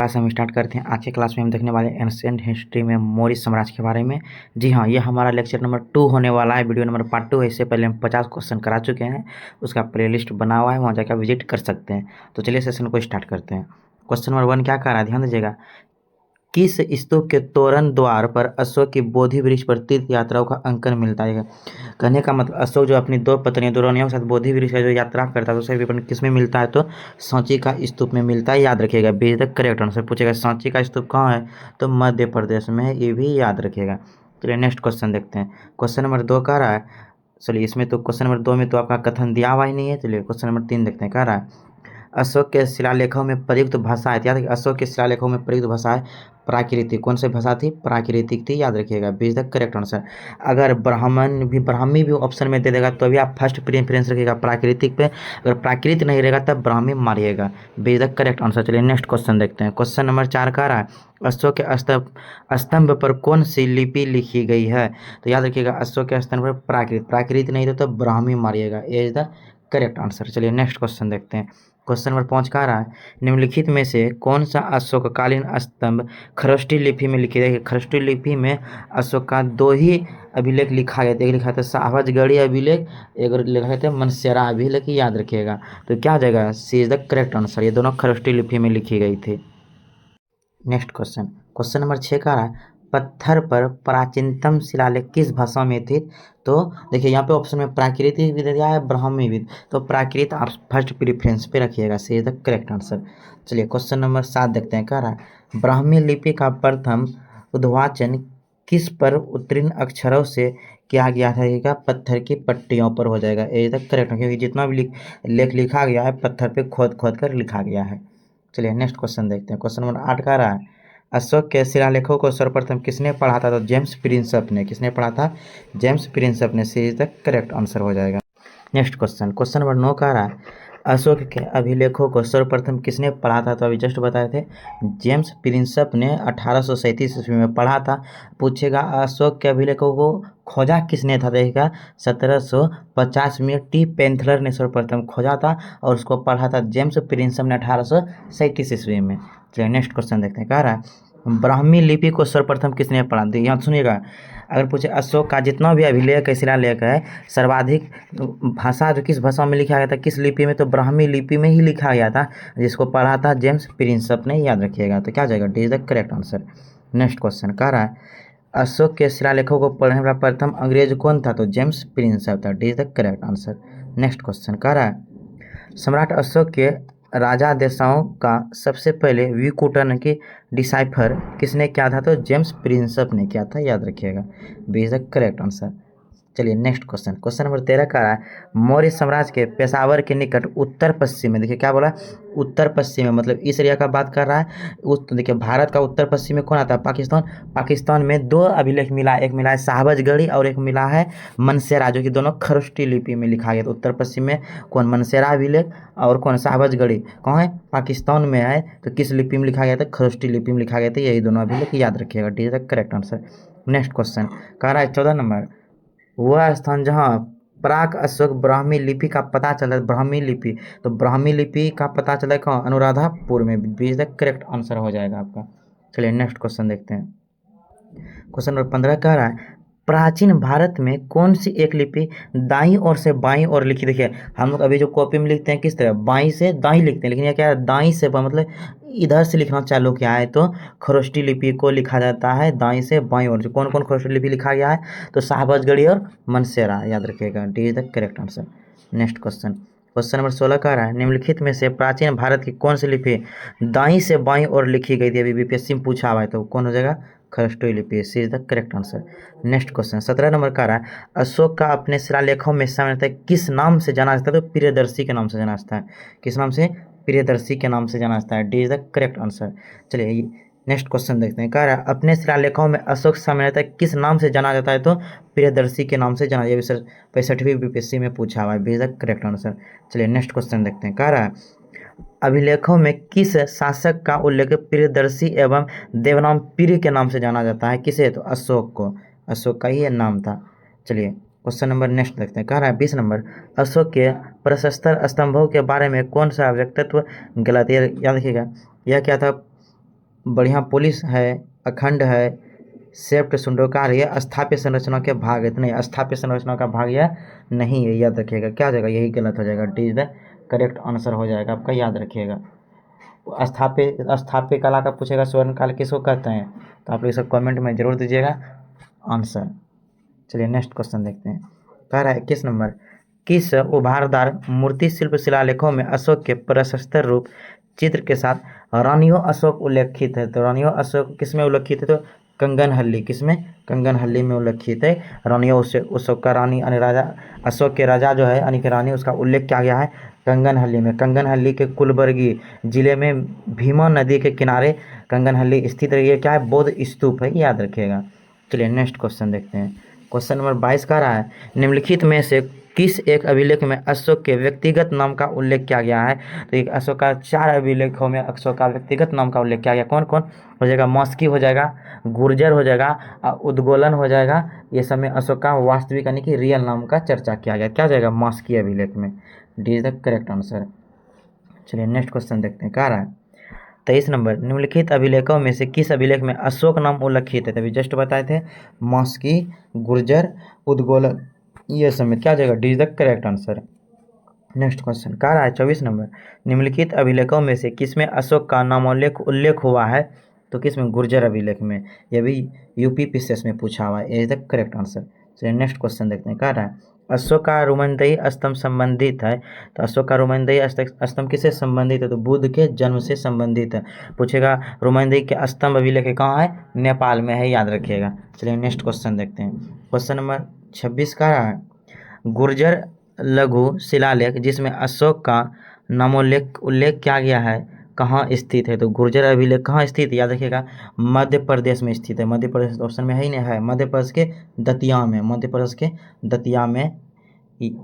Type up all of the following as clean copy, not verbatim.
Class हम start करते हैं। आज के क्लास में हम देखने वाले एंशिएंट हिस्ट्री में मौर्य साम्राज्य के बारे में। जी हाँ, ये हमारा लेक्चर नंबर 2 होने वाला है, वीडियो नंबर पार्ट 2 है। इससे पहले हम 50 क्वेश्चन करा चुके हैं, उसका प्लेलिस्ट बना हुआ है, वहाँ जाकर विजिट कर सकते हैं। तो चलिए सेशन को स्टार्ट करते हैं। क्वेश्चन नंबर 1 क्या कह रहा है, ध्यान दीजिएगा। किस स्तूप के तोरण द्वार पर अशोक की बोधि वृक्ष पर तीर्थ यात्राओं का अंकन मिलता है? कहने का मतलब अशोक जो अपनी दो पत्नियों दो रानियों के साथ बोधि वृक्ष का जो यात्रा करता है तो उसे विवरण किस में मिलता है? तो सांची का स्तूप में मिलता है। याद रखिएगा, B is the correct answer. पूछेगा सांची का स्तूप कहाँ है, तो मध्य प्रदेश में है, ये भी याद रखिएगा। चलिए नेक्स्ट क्वेश्चन देखते हैं। क्वेश्चन नंबर 2 कह रहा है, चलिए इसमें तो क्वेश्चन नंबर 2 में तो आपका कथन दिया हुआ ही नहीं है। चलिए क्वेश्चन नंबर 3 देखते हैं। कह रहा है अशोक के शिलालेखों में प्रयुक्त भाषा है। याद रखिए, अशोक के शिलालेखों में प्रयुक्त भाषा है प्राकृतिक। कौन सी भाषा थी? प्राकृतिक थी, याद रखिएगा, B is the correct answer. अगर ब्राह्मी भी ऑप्शन में दे देगा तो भी आप फर्स्ट प्रेफरेंस रखिएगा प्राकृतिक पे। अगर प्राकृत नहीं रहेगा तब ब्राह्मी मारिएगा, B is the correct answer. चलिए नेक्स्ट क्वेश्चन देखते हैं। क्वेश्चन नंबर 4 का रहा है अशोक के स्तंभ पर कौन सी लिपि लिखी गई है? तो याद रखिएगा, अशोक के स्तंभ पर प्राकृत नहीं तो ब्राह्मी मारिएगा, ए इज द करेक्ट आंसर। चलिए नेक्स्ट क्वेश्चन देखते हैं। क्वेश्चन नंबर 5 का रहा है निम्नलिखित में से कौन सा अशोककालीन स्तंभ खरष्टी लिपि में लिखी गई है? खरष्टी लिपि में अशोक का 2 ही अभिलेख लिखा गया था। एक लिखा था साहबजगढ़ी अभिलेख, एक लिखा था मनसेरा अभिलेख, याद रखिएगा। तो क्या आ जाएगा? सी इज द करेक्ट आंसर। ये दोनों खरष्टी लिपि में लिखी गई थी। नेक्स्ट क्वेश्चन, क्वेश्चन नंबर 6 का रहा है पत्थर पर प्राचीनतम शिलालेख किस भाषा में थी? तो देखिए यहाँ पे ऑप्शन में प्राकृतिक भी दे दिया है, ब्राह्मी भी। तो प्राकृत आप फर्स्ट प्रेफरेंस पे रखिएगा, सी इज द करेक्ट आंसर। चलिए क्वेश्चन नंबर 7 देखते हैं। कह रहा है ब्राह्मी लिपि का प्रथम उद्वाचन किस पर उत्तीर्ण अक्षरों से किया गया रहेगा? पत्थर की पट्टियों पर हो जाएगा, ए इज द करेक्ट, क्योंकि जितना भी लेख लिखा गया है पत्थर पे खोद खोद कर लिखा गया है। चलिए नेक्स्ट क्वेश्चन देखते हैं। क्वेश्चन नंबर 8 का रहा है अशोक के शिलालेखों को सर्वप्रथम किसने पढ़ा था? तो जेम्स प्रिंसप ने। किसने पढ़ा था? जेम्स प्रिंसप ने, सी इज द करेक्ट आंसर हो जाएगा। नेक्स्ट क्वेश्चन, क्वेश्चन नंबर 9 का रहा है अशोक के अभिलेखों को सर्वप्रथम किसने पढ़ा था? तो अभी जस्ट बताए थे, जेम्स प्रिंसप ने 1837 ईस्वी में पढ़ा था। पूछेगा अशोक के अभिलेखों को खोजा किसने था? देखिएगा 1750 में टी पेंथलर ने सर्वप्रथम खोजा था और उसको पढ़ा था जेम्स प्रिंसप ने 1837 ईस्वी में। चलिए नेक्स्ट क्वेश्चन देखते हैं। कह रहा है ब्राह्मी लिपि को सर्वप्रथम किसने पढ़ा? तो यहाँ सुनिएगा, अगर पूछे अशोक का जितना भी अभिलेख है शिलालेख है सर्वाधिक भाषा जो किस भाषा में लिखा गया था, किस लिपि में? तो ब्राह्मी लिपि में ही लिखा गया था, जिसको पढ़ा था जेम्स प्रिंसप ने, याद रखिएगा। तो क्या जाएगा? D is the correct answer. Next question कह रहा है अशोक के शिलालेखों को पढ़ने वाला प्रथम अंग्रेज कौन था? तो जेम्स प्रिंसप था, D is the correct answer. Next question कह रहा है सम्राट अशोक के राजादेशों का सबसे पहले विकुटन की डिसाइफर किसने किया था? तो जेम्स प्रिंसप ने किया था, याद रखिएगा, B is the correct answer. चलिए नेक्स्ट क्वेश्चन, क्वेश्चन नंबर 13 का है मौर्य साम्राज्य के पेशावर के निकट उत्तर पश्चिम में, देखिए क्या बोला, उत्तर पश्चिम में, मतलब इस एरिया का बात कर रहा है। देखिए भारत का उत्तर पश्चिम में कौन आता है? पाकिस्तान। पाकिस्तान में 2 अभिलेख मिला है, एक मिला है साहबजगढ़ी और एक मिला है मनसेरा, जो कि दोनों खरष्टी लिपि में लिखा गया। तो उत्तर पश्चिम में कौन? मनसेरा अभिलेख और कौन? साहबजगढ़ी। कहाँ है? पाकिस्तान में है। तो किस लिपि में लिखा गया था? खरष्टी लिपि में लिखा गया था। यही दोनों अभिलेख याद रखिएगा, D is the correct answer. Next question कह रहा है 14 नंबर वह स्थान जहाँ प्राक अशोक ब्राह्मी लिपि का पता चला, ब्राह्मी लिपि, तो ब्राह्मी लिपि का पता चला कहाँ? अनुराधापुर में, B is the correct answer हो जाएगा आपका। चलिए नेक्स्ट क्वेश्चन देखते हैं। क्वेश्चन नंबर 15 कह रहा है प्राचीन भारत में कौन सी एक लिपि दाईं ओर से बाईं ओर लिखी? देखिए हम लोग अभी जो कॉपी में लिखते हैं किस तरह, बाईं से दाईं लिखते हैं, लेकिन यह क्या है? दाईं से मतलब इधर से लिखना चालू किया है। तो खरोष्टी लिपि को लिखा जाता है दाईं से बाईं ओर। कौन कौन खरोष्टी लिपि लिखा गया है? तो साहबजगढ़ी और मनसेरा, याद रखिएगा, D is the correct answer. Next question, question number 16 का रहा है निम्नलिखित में से प्राचीन भारत की कौन सी लिपि दाईं से बाईं ओर लिखी गई थी? अभी बीपीएससी में पूछा हुआ है, तो कौन हो जाएगा? खरष्टोई लिपि, C is the correct answer. Next question 17 number का रहा है अशोक का अपने शिलालेखों में सामान्यतः किस नाम से जाना जाता है? तो प्रियदर्शी के नाम से जाना जाता है। किस नाम से? प्रियदर्शी के नाम से जाना जाता है, D is the correct answer. चलिए नेक्स्ट क्वेश्चन देखते हैं। कह रहा है अपने शिलालेखों में अशोक सामान्यतः किस नाम से जाना जाता है? तो प्रियदर्शी के नाम से जाना। ये 65वीं बीपीएससी में पूछा हुआ है, B is the correct answer. चलिए नेक्स्ट क्वेश्चन देखते हैं। कह रहा है अभिलेखों में किस शासक का उल्लेख प्रियदर्शी एवं देवनाम प्रिय के नाम से जाना जाता है? किसे? तो अशोक को, अशोक का ही नाम था। चलिए क्वेश्चन नंबर नेक्स्ट देखते हैं। कह रहा है 20 नंबर अशोक के प्रशस्तर स्तंभों के बारे में कौन सा व्यक्तित्व गलत? याद रखिएगा, यह क्या था? बढ़िया पुलिस है, अखंड है, सेप्ट सुंडोकार, ये अस्थाप्य संरचना के भाग है। तो नहीं, अस्थाप्य संरचना का भाग यह नहीं है, याद रखिएगा। क्या हो जाएगा, यही गलत हो जाएगा। D is the correct answer हो जाएगा आपका, याद रखिएगा। अस्थाप्य कला का पूछेगा स्वर्ण काल किसको कहते हैं, तो आप लोग सब कमेंट में जरूर दीजिएगा आंसर। चलिए नेक्स्ट क्वेश्चन देखते हैं। कह रहा है 21 नंबर, किस उभारदार मूर्ति शिल्प शिलालेखों में अशोक के प्रशस्त रूप चित्र के साथ रानियों अशोक उल्लेखित है। तो रानियों अशोक किस में उल्लेखित है, तो कंगनहल्ली, किसमें, कंगनहल्ली में उल्लेखित है। रानियों अशोक का रानी यानी राजा, अशोक के राजा जो है यानी कि रानी, उसका उल्लेख किया गया है कंगनहल्ली में। कंगनहल्ली के कुलबर्गी जिले में भीमा नदी के किनारे कंगनहल्ली स्थित है। ये क्या है, बौद्ध स्तूप है, याद रखिएगा। चलिए नेक्स्ट क्वेश्चन देखते हैं। क्वेश्चन नंबर 22 कह रहा है, निम्नलिखित में से किस एक अभिलेख में अशोक के व्यक्तिगत नाम का उल्लेख किया गया है। तो एक अशोक का 4 अभिलेखों में अशोक का व्यक्तिगत नाम का उल्लेख किया गया। कौन कौन हो जाएगा, मौस्की हो जाएगा, गुर्जर हो जाएगा, उद्गोलन हो जाएगा। ये सब में अशोक का वास्तविक यानी कि रियल नाम का चर्चा किया गया। क्या हो जाएगा, मौस्की अभिलेख में। D is the correct answer. चलिए नेक्स्ट क्वेश्चन देखते हैं। कह रहा है 23 नंबर, निम्नलिखित अभिलेखों में से किस अभिलेख में अशोक नाम उल्लेखित है। तभी जस्ट बताए थे, मौस्की, गुर्जर, उद्गोलन, ये सब में क्या जाएगा, D is the correct answer. Next question कह रहा है 24 नंबर, निम्नलिखित अभिलेखों में से किसमें अशोक का नामोल्लेख उल्लेख हुआ है। तो किसमें, गुर्जर अभिलेख में। यह भी यूपी पीसीएस में पूछा हुआ है, ये इज द करेक्ट आंसर। चलिए नेक्स्ट क्वेश्चन देखते हैं। कह रहा है अशोक का रोमनदई स्तंभ संबंधित है। तो अशोक का रोमनदई स्तंभ किससे संबंधित है, तो बुद्ध के जन्म से संबंधित है। पूछेगा रोमनदई के स्तंभ अभिलेख कहाँ है, नेपाल में है, याद रखिएगा। चलिए नेक्स्ट क्वेश्चन देखते हैं। क्वेश्चन नंबर 26 का रहा है, गुर्जर लघु शिलालेख जिसमें अशोक का उल्लेख किया गया है कहाँ स्थित है। तो गुर्जर अभिलेख कहाँ स्थित है, याद रखिएगा, मध्य प्रदेश में स्थित है। मध्य प्रदेश ऑप्शन में है ही नहीं, है मध्य प्रदेश के दतिया में, मध्य प्रदेश के दतिया में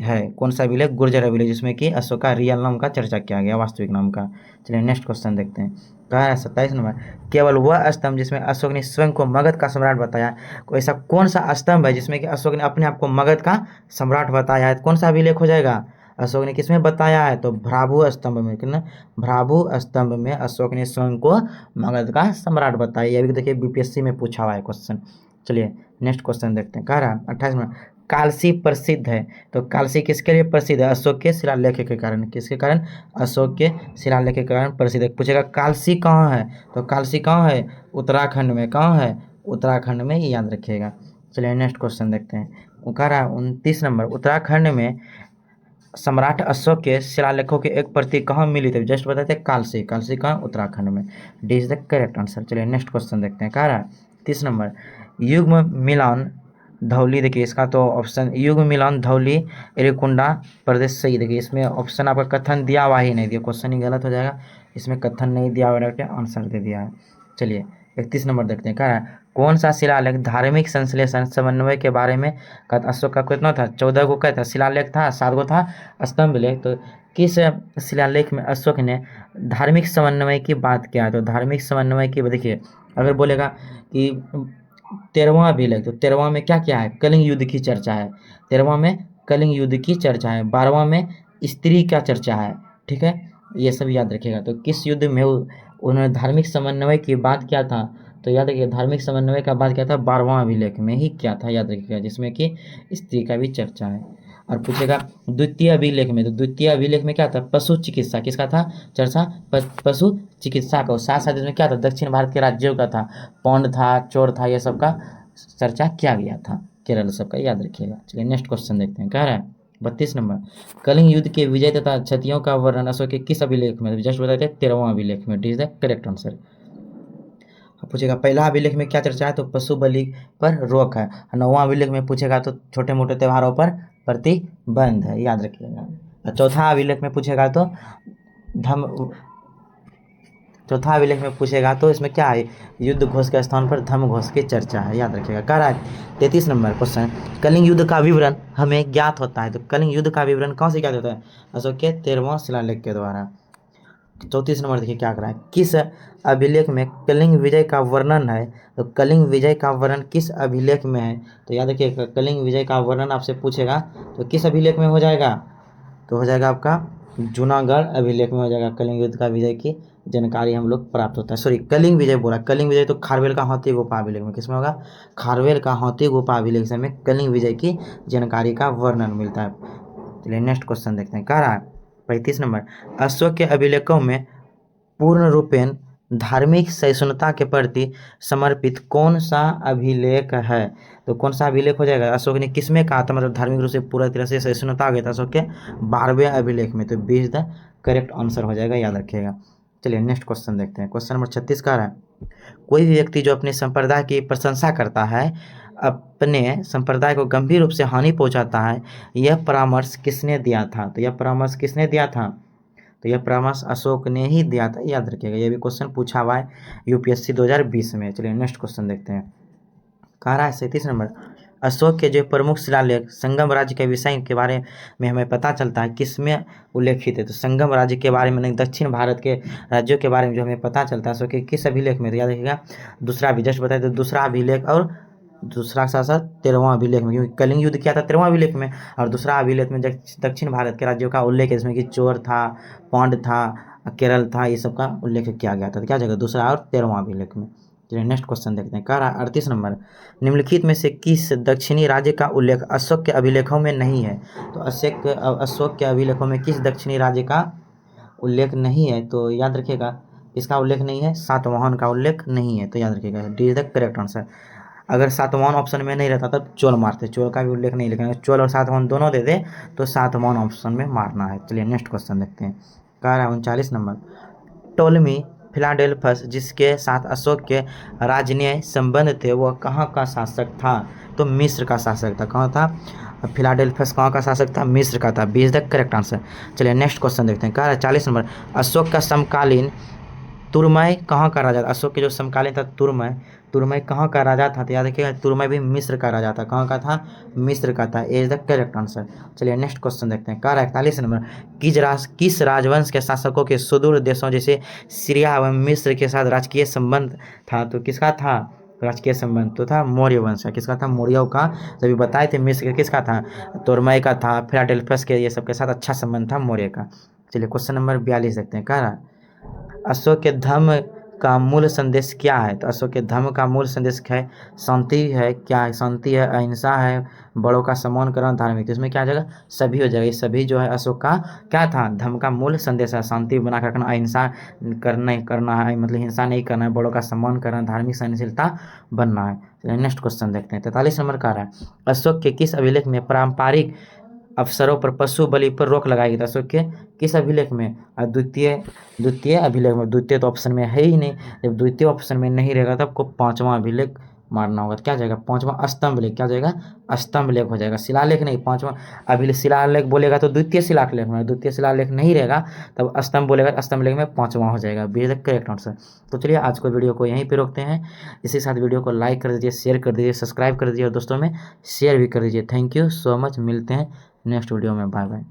है। कौन सा अभिलेख, गुर्जर अभिलेख, जिसमें कि अशोक का रियल नाम का चर्चा किया गया, वास्तविक नाम का। चलिए नेक्स्ट क्वेश्चन देखते हैं। कहा है 27 नंबर, केवल वह स्तंभ जिसमें अशोक ने स्वयं को मगध का सम्राट बताया, ऐसा कौन सा स्तंभ है जिसमें कि अशोक ने अपने आप को मगध का सम्राट बताया है। कौन सा अभिलेख हो जाएगा, अशोक ने किसमें बताया है, तो भ्राभु स्तंभ में। कितना, भ्राभु स्तंभ में अशोक ने स्वयं को मगध का सम्राट बताया। ये भी देखिए बीपीएससी में पूछा हुआ है क्वेश्चन। चलिए नेक्स्ट क्वेश्चन देखते हैं। कह रहा है 28 नंबर, कालसी प्रसिद्ध है। तो कालसी किसके लिए प्रसिद्ध है, अशोक के शिलालेख के कारण। किसके कारण, अशोक के शिलालेख के कारण प्रसिद्ध है। पूछेगा कालसी कहाँ है, तो कालसी कहाँ है, उत्तराखंड में। कहाँ है, उत्तराखंड में, याद रखिएगा। चलिए नेक्स्ट क्वेश्चन देखते हैं। वो कह रहा है 29 नंबर, उत्तराखंड में सम्राट अशोक के शिलालेखों की एक प्रति कहाँ मिली थी। जस्ट बताते कालसी, कालसी कहाँ, उत्तराखंड में। D is the correct answer. चलिए नेक्स्ट क्वेश्चन देखते हैं। कह रहा है 30 नंबर, युग्म मिलान धौली, देखिए इसका तो ऑप्शन, युग्म मिलान धौली एरिकुंडा प्रदेश सही। देखिए इसमें ऑप्शन आपका कथन दिया हुआ ही नहीं दिया, क्वेश्चन ही गलत हो जाएगा। इसमें कथन नहीं दिया हुआ है, आंसर दे दिया है। चलिए 31 नंबर देखते हैं। कह रहा है कौन सा शिलालेख धार्मिक संश्लेषण समन्वय के बारे में कहता। अशोक का कितना था, 14 को कहता, शिलालेख था 7 को था स्तंभ लेख। तो किस शिलालेख में अशोक ने धार्मिक समन्वय की बात किया है। तो धार्मिक समन्वय की, देखिए अगर बोलेगा कि 13वां अभिलेख, तो 13वां में क्या क्या है, कलिंग युद्ध की चर्चा है। 13वां में कलिंग युद्ध की चर्चा है। 12वां में स्त्री का चर्चा है, ठीक है, ये सब याद रखिएगा। तो किस युद्ध में उन्होंने धार्मिक समन्वय की बात किया था, तो याद रखिए धार्मिक समन्वय का बात किया था 12वां अभिलेख में ही किया था, याद रखिएगा, जिसमें कि स्त्री का भी चर्चा है। और पूछेगा द्वितीय अभिलेख में, तो द्वितीय अभिलेख में क्या था, पशु चिकित्सा, किसका था चर्चा, पशु चिकित्सा का। साथ साथ इसमें क्या था, दक्षिण भारत के राज्यों का था, पौंड था, चोर था, ये सब का चर्चा किया गया था, केरल सबका, याद रखिएगा। चलिए नेक्स्ट क्वेश्चन देखते हैं। कह रहा है 32 नंबर, कलिंग युद्ध के विजय तथा क्षतियों का वर्णन अशोक के किस अभिलेख में, जस्ट बताए थे 13वां अभिलेख में। D is the correct answer. पूछेगा पहला अभिलेख में क्या चर्चा है, तो पशु बलि पर रोक है। 9वां अभिलेख में पूछेगा तो छोटे मोटे त्योहारों पर प्रतिबंध है, याद रखिएगा। चौथा अभिलेख में पूछेगा तो चौथा अभिलेख में पूछेगा तो इसमें क्या है, युद्ध घोष के स्थान पर धर्म घोष की चर्चा है, याद रखिएगा। कह रहा है 33 नंबर क्वेश्चन, कलिंग युद्ध का विवरण हमें ज्ञात होता है। तो कलिंग युद्ध का विवरण कौन से ज्ञात होता है, अशोक के 13वां शिलालेख के द्वारा। 34 नंबर देखिए क्या कर रहा है, किस अभिलेख में कलिंग विजय का वर्णन है। तो कलिंग विजय का वर्णन किस अभिलेख में है, तो याद रखिए कलिंग विजय का वर्णन आपसे पूछेगा तो किस अभिलेख में हो जाएगा, तो हो जाएगा आपका जूनागढ़ अभिलेख में हो जाएगा कलिंग युद्ध का विजय की जानकारी हम लोग प्राप्त होता है। सॉरी, कलिंग विजय बोला, कलिंग विजय तो खारवेल का हाथी गुफा अभिलेख में, किसमें होगा? खारवेल का हाथी गुफा अभिलेख से हमें कलिंग विजय की जानकारी का वर्णन मिलता है। चलिए नेक्स्ट क्वेश्चन देखते हैं। कह रहा है 35 नंबर, अशोक के अभिलेखों में पूर्ण रूपेण धार्मिक सहिष्णुता के प्रति समर्पित कौन सा अभिलेख है? तो कौन सा अभिलेख हो जाएगा? अशोक ने किसमें कहा था मतलब धार्मिक रूप से पूरा तरह से सहिष्णुता आ गया था अशोक के 12वें अभिलेख में। तो 20 द करेक्ट आंसर हो जाएगा, याद रखिएगा। चलिए नेक्स्ट क्वेश्चन देखते हैं। क्वेश्चन नंबर 36 का है, कोई भी व्यक्ति जो अपने संप्रदाय की प्रशंसा करता है, अपने संप्रदाय को गंभीर रूप से हानि पहुंचाता है, यह परामर्श किसने दिया था? तो यह परामर्श किसने दिया था? तो यह परामर्श अशोक ने ही दिया था, याद रखिएगा। यह भी क्वेश्चन पूछा हुआ है यूपीएससी 2020 में। चलिए नेक्स्ट क्वेश्चन देखते हैं। कह रहा है 37 नंबर, अशोक के जो प्रमुख शिलालेख संगम राज्य के विषय के बारे में हमें पता चलता है, किसमें उल्लेखित है? तो संगम राज्य के बारे में, दक्षिण भारत के राज्यों के बारे में जो हमें पता चलता है अशोक के किस अभिलेख में? तो याद रखिएगा, दूसरा भी जस्ट बताए तो दूसरा अभिलेख और दूसरा के साथ साथ 13वां अभिलेख में, क्योंकि कलिंग युद्ध किया था 13वां अभिलेख में, और दूसरा अभिलेख में दक्षिण भारत के राज्यों का उल्लेख है, इसमें कि चोर था, पांड था, केरल था, ये सब का उल्लेख किया गया था। तो क्या जगह दूसरा और 13वां अभिलेख में। चलिए नेक्स्ट क्वेश्चन देखते हैं। कह रहा है 38 नंबर, निम्नलिखित में से किस दक्षिणी राज्य का उल्लेख अशोक के अभिलेखों में नहीं है? तो अशोक के अभिलेखों में किस दक्षिणी राज्य का उल्लेख नहीं है? तो याद रखिएगा, इसका उल्लेख नहीं है, सातवाहन का उल्लेख नहीं है। तो याद रखिएगा, D is the correct answer. अगर सातवाहन ऑप्शन में नहीं रहता तब चोल मारते, चोल का भी उल्लेख नहीं, लेकिन चोल और सातवाहन दोनों दे दे तो सातवाहन ऑप्शन में मारना है। चलिए नेक्स्ट क्वेश्चन देखते हैं। कह रहा है 39 नंबर, टोलमी फिलाडेल्फस जिसके साथ अशोक के राजनीय संबंध थे, वह कहाँ का शासक था? तो मिस्र का शासक था। कहाँ था? फिलाडेल्फस कहाँ का शासक था? मिस्र का था। 20 द करेक्ट आंसर। चलिए नेक्स्ट क्वेश्चन देखते हैं। कह रहा है 40 नंबर, अशोक का समकालीन तुरमय कहाँ का राजा था? अशोक के जो समकालीन था तुरमय, तुरमय कहाँ का राजा था? तो याद रखिएगा, तुरमय भी मिस्र का राजा था। कहाँ का था? मिस्र का था। ए इज द करेक्ट आंसर। चलिए नेक्स्ट क्वेश्चन देखते हैं। कह रहा है 41 नंबर, किस राजवंश के शासकों के सुदूर देशों जैसे सीरिया एवं मिस्र के साथ राजकीय संबंध था? तो किसका था राजकीय संबंध? तो था मौर्य वंश का। किसका था? मौर्यों का। जब बताए थे मिस्र का किसका था? तुरमय का था। फिलाडेल्फस के, ये सबके साथ अच्छा संबंध था मौर्य का। चलिए क्वेश्चन नंबर 42 देखते हैं। कह रहा है अशोक के धर्म का मूल संदेश क्या है? तो अशोक के धर्म का मूल संदेश क्या है? शांति है। क्या है? शांति है, अहिंसा है, बड़ों का सम्मान करना, धार्मिक। तो इसमें क्या आ जाएगा? सभी हो जाएगा। ये सभी जो है अशोक का क्या था? धर्म का मूल संदेश है। शांति बना कर रखना, अहिंसा करना है, मतलब हिंसा नहीं करना है, बड़ों का सम्मान करना, धार्मिक सहनशीलता बनना है। नेक्स्ट क्वेश्चन देखते हैं। 43 नंबर का रहा है, अशोक के किस अभिलेख में पारंपरिक अवसरों पर पशु बलि पर रोक लगाई गई? अशोक के किस अभिलेख में? द्वितीय अभिलेख में। द्वितीय तो ऑप्शन में है ही नहीं, जब द्वितीय ऑप्शन में नहीं रहेगा तब आपको 5वां अभिलेख मारना होगा। तो क्या जाएगा? 5वां स्तंभ लेख। क्या जाएगा? स्तंभ लेख हो जाएगा, शिलालेख नहीं। 5वां अभिलेख, शिलालेख बोलेगा तो द्वितीय शिलालेख में, द्वितीय शिलालेख नहीं रहेगा तब स्तंभ बोलेगा, स्तंभ लेख में 5वां हो जाएगा। B is the correct answer. तो चलिए आज को वीडियो को यहीं पे रोकते हैं। इसी साथ वीडियो को लाइक कर दीजिए, शेयर कर दीजिए, सब्सक्राइब कर दीजिए और दोस्तों में शेयर भी कर दीजिए। Thank you so much. मिलते हैं नेक्स्ट वीडियो में। Bye bye.